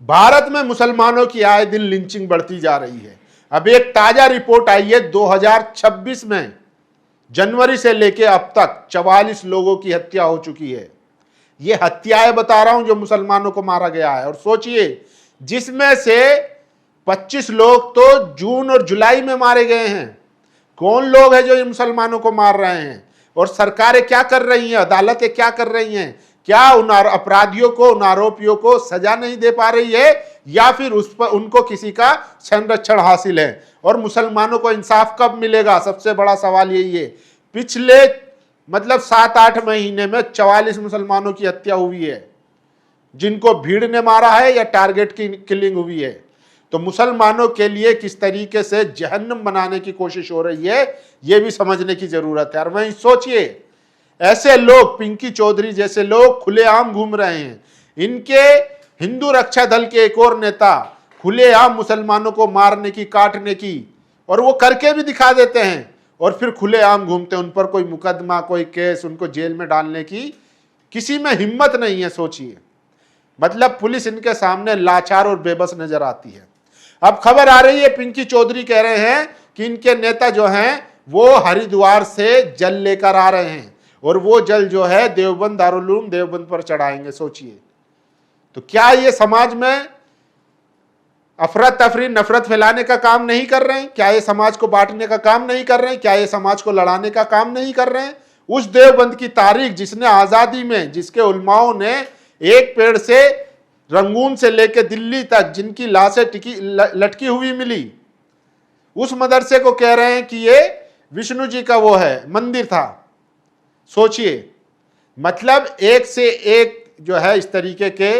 भारत में मुसलमानों की आए दिन लिंचिंग बढ़ती जा रही है। अब एक ताजा रिपोर्ट आई है 2026 में जनवरी से लेकर अब तक 44 लोगों की हत्या हो चुकी है। ये हत्याएं बता रहा हूं जो मुसलमानों को मारा गया है। और सोचिए, जिसमें से 25 लोग तो जून और जुलाई में मारे गए हैं। कौन लोग हैं जो ये मुसलमानों को मार रहे हैं? और सरकारें क्या कर रही हैं, अदालतें क्या कर रही हैं? क्या उन अपराधियों को, उन आरोपियों को सजा नहीं दे पा रही है, या फिर उस पर उनको किसी का संरक्षण हासिल है? और मुसलमानों को इंसाफ कब मिलेगा? सबसे बड़ा सवाल यही है। पिछले 7-8 महीने में 44 मुसलमानों की हत्या हुई है, जिनको भीड़ ने मारा है या टारगेट की किलिंग हुई है। तो मुसलमानों के लिए किस तरीके से जहन्नम बनाने की कोशिश हो रही है, यह भी समझने की जरूरत है। और वहीं सोचिए, ऐसे लोग, पिंकी चौधरी जैसे लोग खुलेआम घूम रहे हैं। इनके हिंदू रक्षा दल के एक और नेता खुलेआम मुसलमानों को मारने की, काटने की, और वो करके भी दिखा देते हैं, और फिर खुलेआम घूमते हैं। उन पर कोई मुकदमा, कोई केस, उनको जेल में डालने की किसी में हिम्मत नहीं है। सोचिए, पुलिस इनके सामने लाचार और बेबस नजर आती है। अब खबर आ रही है, पिंकी चौधरी कह रहे हैं कि इनके नेता जो हैं वो हरिद्वार से जल लेकर आ रहे हैं, और वो जल जो है देवबंद, दारुल उलूम देवबंद पर चढ़ाएंगे। सोचिए, तो क्या ये समाज में अफरा तफरी, नफरत फैलाने का काम नहीं कर रहे हैं? क्या ये समाज को बांटने का काम नहीं कर रहे हैं? क्या ये समाज को लड़ाने का काम नहीं कर रहे हैं? उस देवबंद की तारीख जिसने आजादी में, जिसके उलमाओं ने एक पेड़ से रंगून से लेकर दिल्ली तक जिनकी लाशें लटकी हुई मिली, उस मदरसे को कह रहे हैं कि ये विष्णु जी का वो है, मंदिर था। सोचिए, एक से एक जो है इस तरीके के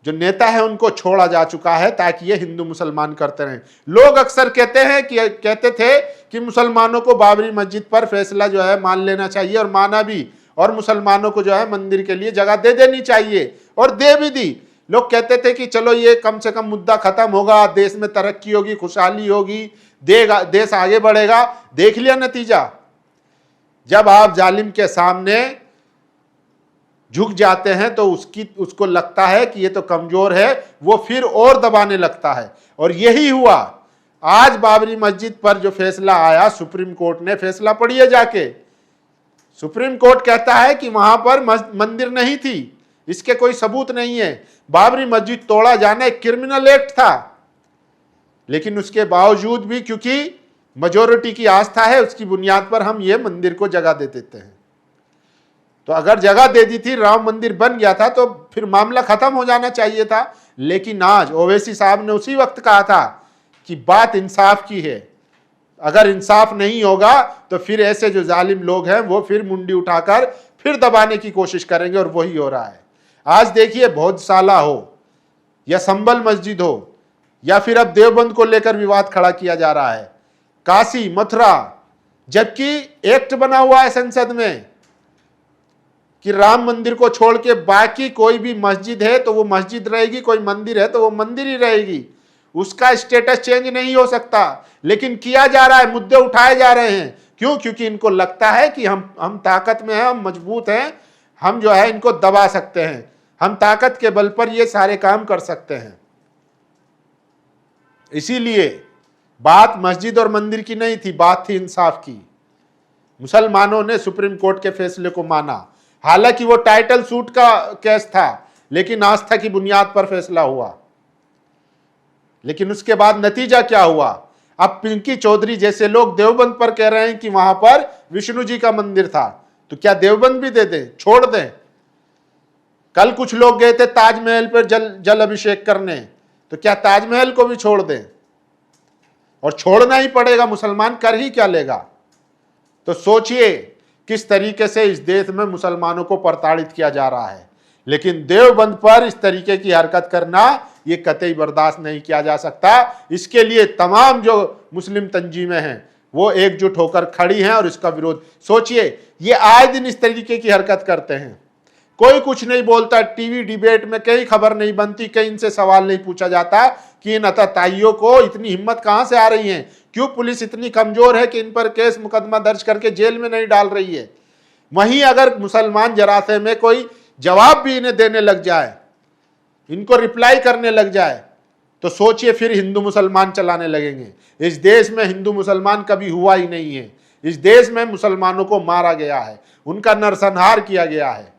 जो नेता है उनको छोड़ा जा चुका है ताकि ये हिंदू मुसलमान करते रहें। लोग अक्सर कहते थे कि मुसलमानों को बाबरी मस्जिद पर फैसला जो है मान लेना चाहिए, और माना भी, और मुसलमानों को जो है मंदिर के लिए जगह दे देनी चाहिए, और दे भी दी। लोग कहते थे कि चलो ये कम से कम मुद्दा खत्म होगा, देश में तरक्की होगी, खुशहाली होगी, देश आगे बढ़ेगा। देख लिया नतीजा। जब आप जालिम के सामने झुक जाते हैं तो उसको लगता है कि ये तो कमजोर है, वो फिर और दबाने लगता है। और यही हुआ। आज बाबरी मस्जिद पर जो फैसला आया, सुप्रीम कोर्ट ने फैसला पढ़िए जाके। सुप्रीम कोर्ट कहता है कि वहां पर मंदिर नहीं थी, इसके कोई सबूत नहीं है। बाबरी मस्जिद तोड़ा जाना एक क्रिमिनल एक्ट था, लेकिन उसके बावजूद भी क्योंकि मेजॉरिटी की आस्था है, उसकी बुनियाद पर हम ये मंदिर को जगह दे देते हैं। तो अगर जगह दे दी थी, राम मंदिर बन गया था, तो फिर मामला खत्म हो जाना चाहिए था। लेकिन आज ओवैसी साहब ने उसी वक्त कहा था कि बात इंसाफ की है। अगर इंसाफ नहीं होगा तो फिर ऐसे जो जालिम लोग हैं वो फिर मुंडी उठाकर फिर दबाने की कोशिश करेंगे, और वही हो रहा है। आज देखिए, भोजशाला हो या संबल मस्जिद हो, या फिर अब देवबंद को लेकर विवाद खड़ा किया जा रहा है, काशी, मथुरा, जबकि एक्ट बना हुआ है संसद में कि राम मंदिर को छोड़ के बाकी कोई भी मस्जिद है तो वो मस्जिद रहेगी, कोई मंदिर है तो वो मंदिर ही रहेगी, उसका स्टेटस चेंज नहीं हो सकता। लेकिन किया जा रहा है, मुद्दे उठाए जा रहे हैं। क्यों? क्योंकि इनको लगता है कि हम ताकत में हैं, हम मजबूत हैं, हम जो है इनको दबा सकते हैं, हम ताकत के बल पर ये सारे काम कर सकते हैं। इसीलिए बात मस्जिद और मंदिर की नहीं थी, बात थी इंसाफ की। मुसलमानों ने सुप्रीम कोर्ट के फैसले को माना। हालांकि वो टाइटल सूट का केस था, लेकिन आस्था की बुनियाद पर फैसला हुआ। लेकिन उसके बाद नतीजा क्या हुआ? अब पिंकी चौधरी जैसे लोग देवबंद पर कह रहे हैं कि वहां पर विष्णु जी का मंदिर था, तो क्या देवबंद भी दे दें, छोड़ दें? कल कुछ लोग गए थे ताजमहल पर जल अभिषेक करने, तो क्या ताजमहल को भी छोड़ दें? और छोड़ना ही पड़ेगा, मुसलमान कर ही क्या लेगा? तो सोचिए किस तरीके से इस देश में मुसलमानों को प्रताड़ित किया जा रहा है। लेकिन देवबंद पर इस तरीके की हरकत करना ये कतई बर्दाश्त नहीं किया जा सकता। इसके लिए तमाम जो मुस्लिम तंजीमें हैं वो एकजुट होकर खड़ी हैं और इसका विरोध। सोचिए, ये आए दिन इस तरीके की हरकत करते हैं, कोई कुछ नहीं बोलता। टीवी डिबेट में कहीं खबर नहीं बनती, कहीं इनसे सवाल नहीं पूछा जाता कि इन अताताइयों को इतनी हिम्मत कहां से आ रही है, क्यों पुलिस इतनी कमजोर है कि इन पर केस मुकदमा दर्ज करके जेल में नहीं डाल रही है। वहीं अगर मुसलमान जरासे में कोई जवाब भी इन्हें देने लग जाए, इनको रिप्लाई करने लग जाए तो सोचिए फिर हिंदू मुसलमान चलाने लगेंगे। इस देश में हिंदू मुसलमान कभी हुआ ही नहीं है। इस देश में मुसलमानों को मारा गया है, उनका नरसंहार किया गया है।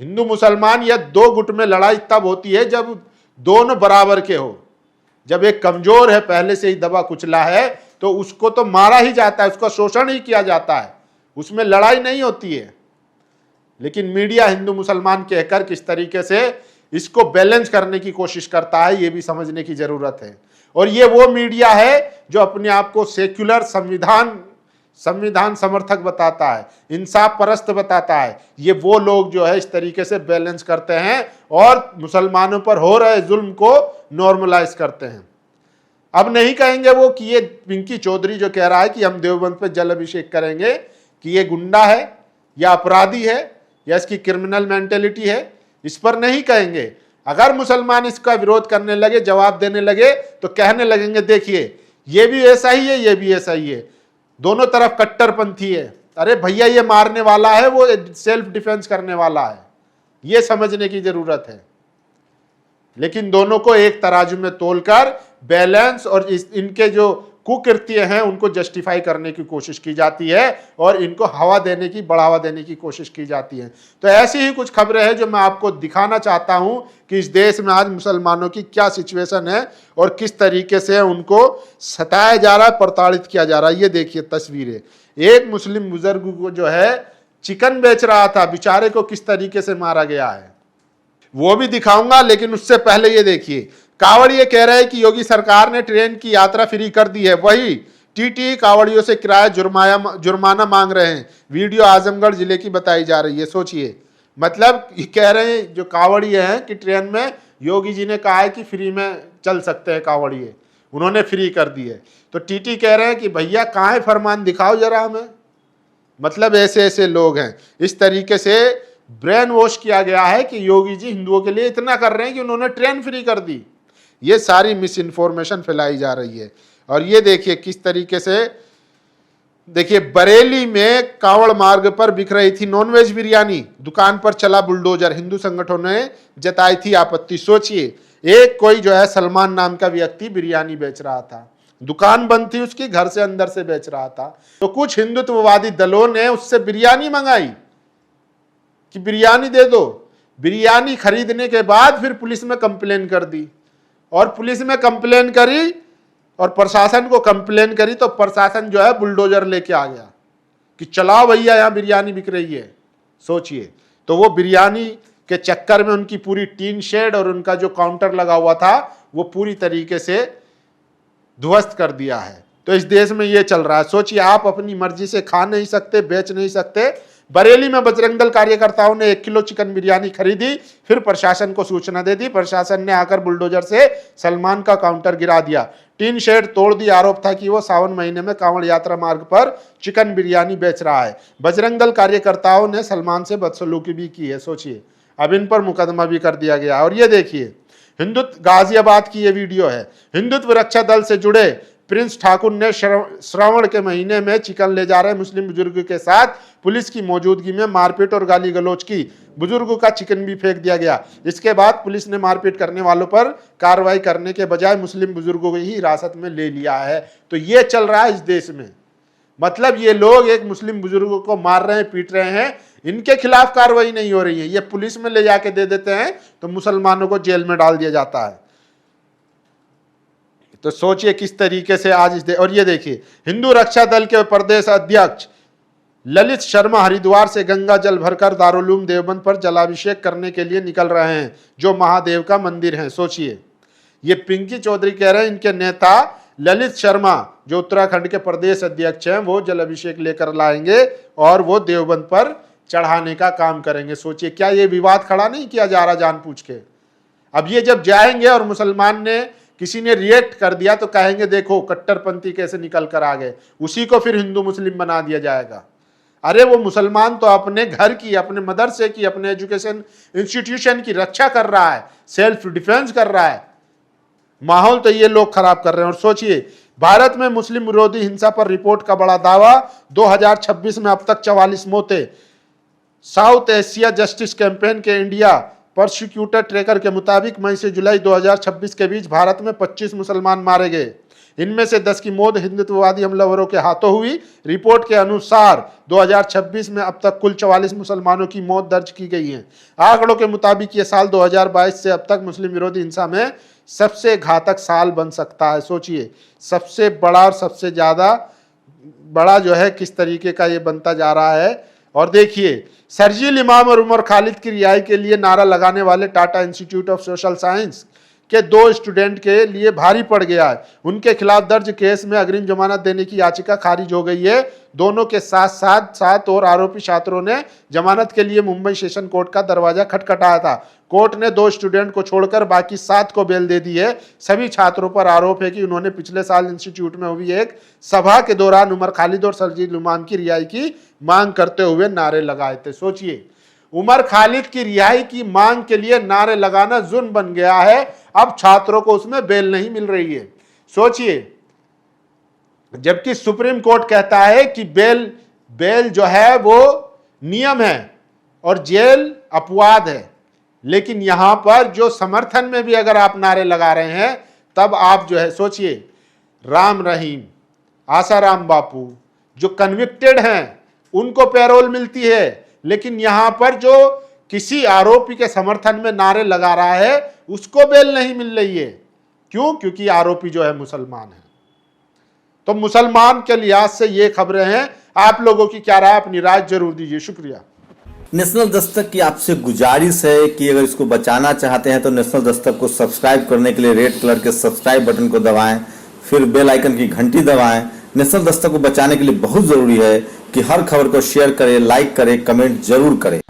हिंदू मुसलमान या दो गुट में लड़ाई तब होती है जब दोनों बराबर के हो। जब एक कमजोर है, पहले से ही दबा कुचला है, तो उसको तो मारा ही जाता है, उसका शोषण ही किया जाता है, उसमें लड़ाई नहीं होती है। लेकिन मीडिया हिंदू मुसलमान कहकर किस तरीके से इसको बैलेंस करने की कोशिश करता है, यह भी समझने की जरूरत है। और ये वो मीडिया है जो अपने आप को सेक्युलर संविधान समर्थक बताता है, इंसाफ परस्त बताता है। ये वो लोग जो है इस तरीके से बैलेंस करते हैं और मुसलमानों पर हो रहे जुल्म को नॉर्मलाइज करते हैं। अब नहीं कहेंगे वो कि ये पिंकी चौधरी जो कह रहा है कि हम देवबंद पे जल अभिषेक करेंगे कि ये गुंडा है या अपराधी है या इसकी क्रिमिनल मेंटेलिटी है, इस पर नहीं कहेंगे। अगर मुसलमान इसका विरोध करने लगे, जवाब देने लगे, तो कहने लगेंगे देखिए ये भी ऐसा ही है, ये भी ऐसा ही है, दोनों तरफ कट्टरपंथी है। अरे भैया ये मारने वाला है, वो सेल्फ डिफेंस करने वाला है, ये समझने की जरूरत है। लेकिन दोनों को एक तराजू में तोलकर बैलेंस और इनके जो कुकृत्य हैं उनको जस्टिफाई करने की कोशिश की जाती है और इनको हवा देने की, बढ़ावा देने की कोशिश की जाती है। तो ऐसी ही कुछ खबरें हैं जो मैं आपको दिखाना चाहता हूं कि इस देश में आज मुसलमानों की क्या सिचुएशन है और किस तरीके से उनको सताया जा रहा है, प्रताड़ित किया जा रहा है। ये देखिए तस्वीरें, एक मुस्लिम बुजुर्ग को जो है चिकन बेच रहा था, बेचारे को किस तरीके से मारा गया है वो भी दिखाऊंगा। लेकिन उससे पहले ये देखिए, कांवड़िए कह रहे हैं कि योगी सरकार ने ट्रेन की यात्रा फ्री कर दी है, वही टीटी कांवड़ियों से किराया जुर्माना मांग रहे हैं। वीडियो आजमगढ़ जिले की बताई जा रही है। सोचिए, मतलब ये कह रहे हैं जो कांवड़िए हैं कि ट्रेन में योगी जी ने कहा है कि फ्री में चल सकते हैं कांवड़िए, उन्होंने फ्री कर दी है। तो टीटी कह रहे हैं कि भैया कहाँ है फरमान, दिखाओ जरा हमें। मतलब ऐसे ऐसे लोग हैं। इस तरीके से ब्रेन वॉश किया गया है कि योगी जी हिंदुओं के लिए इतना कर रहे हैं कि उन्होंने ट्रेन फ्री कर दी। ये सारी मिस इन्फॉर्मेशन फैलाई जा रही है। और ये देखिए किस तरीके से, देखिए बरेली में कांवड़ मार्ग पर बिक रही थी नॉनवेज बिरयानी, दुकान पर चला बुलडोजर, हिंदू संगठनों ने जताई थी आपत्ति। सोचिए, एक कोई जो है सलमान नाम का व्यक्ति बिरयानी बेच रहा था, दुकान बंद थी उसकी, घर से अंदर से बेच रहा था, तो कुछ हिंदुत्ववादी दलों ने उससे बिरयानी मंगाई कि बिरयानी दे दो। बिरयानी खरीदने के बाद फिर पुलिस में कंप्लेन कर दी और पुलिस में कंप्लेन करी और प्रशासन को कंप्लेन करी, तो प्रशासन जो है बुलडोजर लेके आ गया कि चलाओ भैया यहाँ बिरयानी बिक रही है। सोचिए, तो वो बिरयानी के चक्कर में उनकी पूरी टीन शेड और उनका जो काउंटर लगा हुआ था वो पूरी तरीके से ध्वस्त कर दिया है। तो इस देश में ये चल रहा है। सोचिए, आप अपनी मर्जी से खा नहीं सकते, बेच नहीं सकते। बरेली में बजरंग दल कार्यकर्ताओं ने 1 किलो चिकन बिरयानी खरीदी, फिर प्रशासन को सूचना दे दी। प्रशासन ने आकर बुलडोजर से सलमान का काउंटर गिरा दिया, टीन शेड तोड़ दी। आरोप था कि वो सावन महीने में कांवड़ यात्रा मार्ग पर चिकन बिरयानी बेच रहा है। बजरंग दल कार्यकर्ताओं ने सलमान से बदसलूकी भी की है। सोचिए, अब इन पर मुकदमा भी कर दिया गया। और ये देखिए, हिंदुत्व गाजियाबाद की ये वीडियो है। हिंदुत्व रक्षा दल से जुड़े प्रिंस ठाकुर ने श्रावण के महीने में चिकन ले जा रहे मुस्लिम बुजुर्ग के साथ पुलिस की मौजूदगी में मारपीट और गाली गलौज की। बुजुर्ग का चिकन भी फेंक दिया गया। इसके बाद पुलिस ने मारपीट करने वालों पर कार्रवाई करने के बजाय मुस्लिम बुजुर्गों को ही हिरासत में ले लिया है। तो ये चल रहा है इस देश में। मतलब ये लोग एक मुस्लिम बुजुर्ग को मार रहे हैं, पीट रहे हैं, इनके खिलाफ कार्रवाई नहीं हो रही है, ये पुलिस में ले जाके दे देते हैं तो मुसलमानों को जेल में डाल दिया जाता है। तो सोचिए किस तरीके से आज इस और ये देखिए, हिंदू रक्षा दल के प्रदेश अध्यक्ष ललित शर्मा हरिद्वार से गंगा जल भरकर दारुल देवबंद पर जलाभिषेक करने के लिए निकल रहे हैं, जो महादेव का मंदिर है। सोचिए, ये पिंकी चौधरी कह रहे हैं इनके नेता ललित शर्मा जो उत्तराखंड के प्रदेश अध्यक्ष हैं वो जलाभिषेक लेकर लाएंगे और वो देवबंद पर चढ़ाने का काम करेंगे। सोचिए, क्या ये विवाद खड़ा नहीं किया जा रहा जानबूझ के? अब ये जब जाएंगे और मुसलमान ने किसी ने रिएक्ट कर दिया तो कहेंगे देखो कट्टरपंथी कैसे निकल कर आ गए, उसी को फिर हिंदू मुस्लिम बना दिया जाएगा। अरे वो मुसलमान तो अपने घर की, अपने मदरसे की, अपने एजुकेशन इंस्टीट्यूशन की रक्षा कर रहा है, सेल्फ डिफेंस कर रहा है। माहौल तो ये लोग खराब कर रहे हैं। और सोचिए, भारत में मुस्लिम विरोधी हिंसा पर रिपोर्ट का बड़ा दावा, 2026 में अब तक 44 मौतें। साउथ एशिया जस्टिस कैंपेन के इंडिया प्रोसिक्यूटर ट्रैकर के मुताबिक मई से जुलाई 2026 के बीच भारत में 25 मुसलमान मारे गए। इनमें से 10 की मौत हिंदुत्ववादी हमलावरों के हाथों हुई। रिपोर्ट के अनुसार 2026 में अब तक कुल 44 मुसलमानों की मौत दर्ज की गई है। आंकड़ों के मुताबिक ये साल 2022 से अब तक मुस्लिम विरोधी हिंसा में सबसे घातक साल बन सकता है। सोचिए, सबसे बड़ा और सबसे ज़्यादा बड़ा जो है किस तरीके का ये बनता जा रहा है। और देखिए, शर्जील इमाम और उमर खालिद की रिहाई के लिए नारा लगाने वाले Tata institute of social science के 2 स्टूडेंट के लिए भारी पड़ गया है। उनके खिलाफ दर्ज केस में अग्रिम जमानत देने की याचिका खारिज हो गई है। दोनों के साथ साथ 7 और आरोपी छात्रों ने जमानत के लिए मुंबई सेशन कोर्ट का दरवाजा खटखटाया था। कोर्ट ने 2 स्टूडेंट को छोड़कर बाकी 7 को बेल दे दी है। सभी छात्रों पर आरोप है कि उन्होंने पिछले साल इंस्टीट्यूट में हुई एक सभा के दौरान उमर खालिद और शर्जील इमाम की रिहाई की मांग करते हुए नारे लगाए थे। सोचिए, उमर खालिद की रिहाई की मांग के लिए नारे लगाना जुर्म बन गया है। अब छात्रों को उसमें बेल नहीं मिल रही है। सोचिए, जबकि सुप्रीम कोर्ट कहता है कि बेल जो है वो नियम है और जेल अपवाद है, लेकिन यहां पर जो समर्थन में भी अगर आप नारे लगा रहे हैं तब आप जो है सोचिए, राम रहीम, आसाराम बापू जो कन्विक्टेड हैं उनको पैरोल मिलती है, लेकिन यहां पर जो किसी आरोपी के समर्थन में नारे लगा रहा है उसको बेल नहीं मिल रही है। क्यों? क्योंकि आरोपी जो है मुसलमान है। तो मुसलमान के लिहाज से ये खबरें हैं। आप लोगों की क्या राय, अपनी राय जरूर दीजिए। शुक्रिया। नेशनल दस्तक की आपसे गुजारिश है कि अगर इसको बचाना चाहते हैं तो नेशनल दस्तक को सब्सक्राइब करने के लिए रेड कलर के सब्सक्राइब बटन को दबाएं, फिर बेल आइकन की घंटी दबाएं। नेशनल दस्तक को बचाने के लिए बहुत जरूरी है कि हर खबर को शेयर करें, लाइक करें, कमेंट जरूर करें।